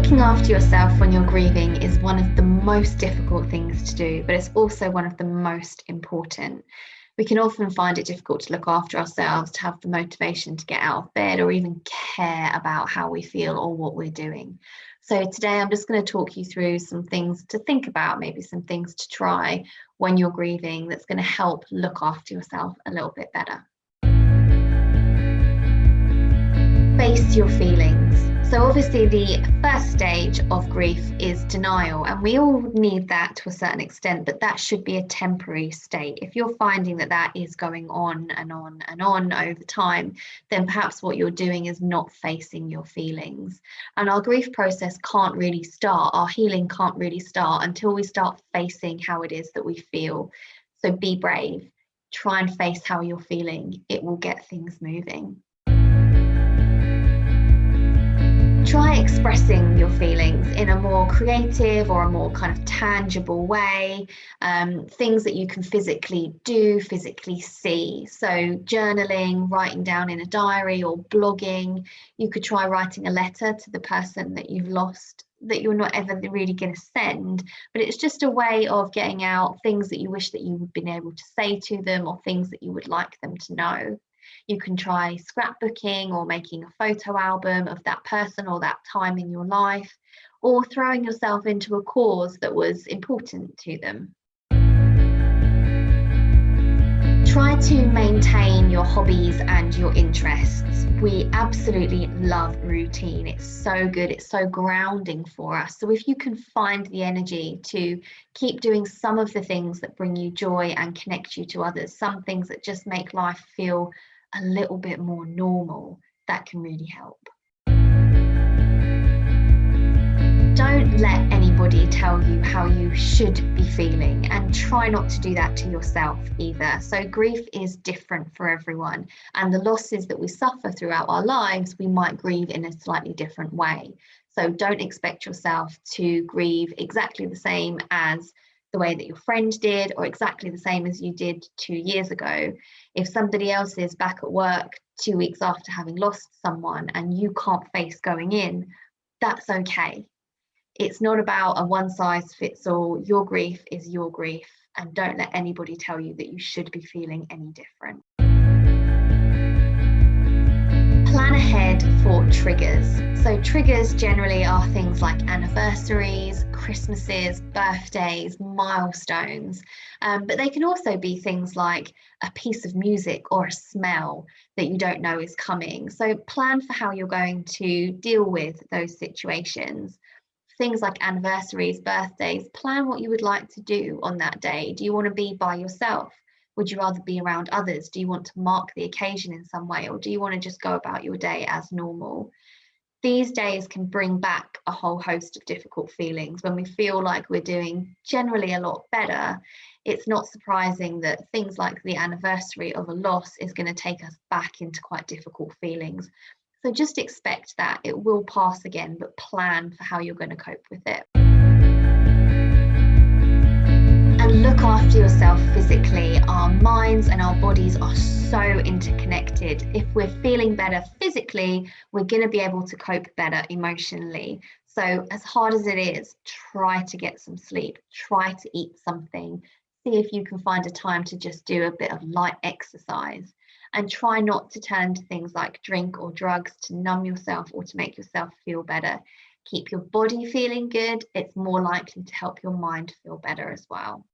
Looking after yourself when you're grieving is one of the most difficult things to do, but it's also one of the most important. We can often find it difficult to look after ourselves, to have the motivation to get out of bed or even care about how we feel or what we're doing. So, today I'm just going to talk you through some things to think about, maybe some things to try when you're grieving that's going to help look after yourself a little bit better. Face your feelings. So obviously the first stage of grief is denial, and we all need that to a certain extent, but that should be a temporary state. If you're finding that that is going on and on and on over time, then perhaps what you're doing is not facing your feelings. And our grief process can't really start, our healing can't really start until we start facing how it is that we feel. So be brave, try and face how you're feeling. It will get things moving. Try expressing your feelings in a more creative or a more kind of tangible way, things that you can physically do, physically see. So journaling, writing down in a diary or blogging. You could try writing a letter to the person that you've lost that you're not ever really going to send, but it's just a way of getting out things that you wish that you would been able to say to them or things that you would like them to know. You can try scrapbooking or making a photo album of that person or that time in your life, or throwing yourself into a cause that was important to them. Try to maintain your hobbies and your interests. We absolutely love routine. It's so good. It's so grounding for us. So if you can find the energy to keep doing some of the things that bring you joy and connect you to others, some things that just make life feel a little bit more normal, that can really help. Don't let anybody tell you how you should be feeling, and try not to do that to yourself either. So grief is different for everyone, and the losses that we suffer throughout our lives, we might grieve in a slightly different way. So don't expect yourself to grieve exactly the same as the way that your friend did, or exactly the same as you did 2 years ago. If somebody else is back at work 2 weeks after having lost someone and you can't face going in, that's okay. It's not about a one size fits all. Your grief is your grief, and don't let anybody tell you that you should be feeling any different. Plan ahead for triggers. So triggers generally are things like anniversaries, Christmases, birthdays, milestones, but they can also be things like a piece of music or a smell that you don't know is coming. So plan for how you're going to deal with those situations. Things like anniversaries, birthdays, plan what you would like to do on that day. Do you want to be by yourself? Would you rather be around others? Do you want to mark the occasion in some way, or do you want to just go about your day as normal? These days can bring back a whole host of difficult feelings. When we feel like we're doing generally a lot better, it's not surprising that things like the anniversary of a loss is going to take us back into quite difficult feelings. So just expect that it will pass again, but plan for how you're going to cope with it. And look after yourself physically. Our minds and our bodies are so interconnected. If we're feeling better physically, we're going to be able to cope better emotionally. So as hard as it is, try to get some sleep, try to eat something, see if you can find a time to just do a bit of light exercise, and try not to turn to things like drink or drugs to numb yourself or to make yourself feel better. Keep your body feeling good. It's more likely to help your mind feel better as well.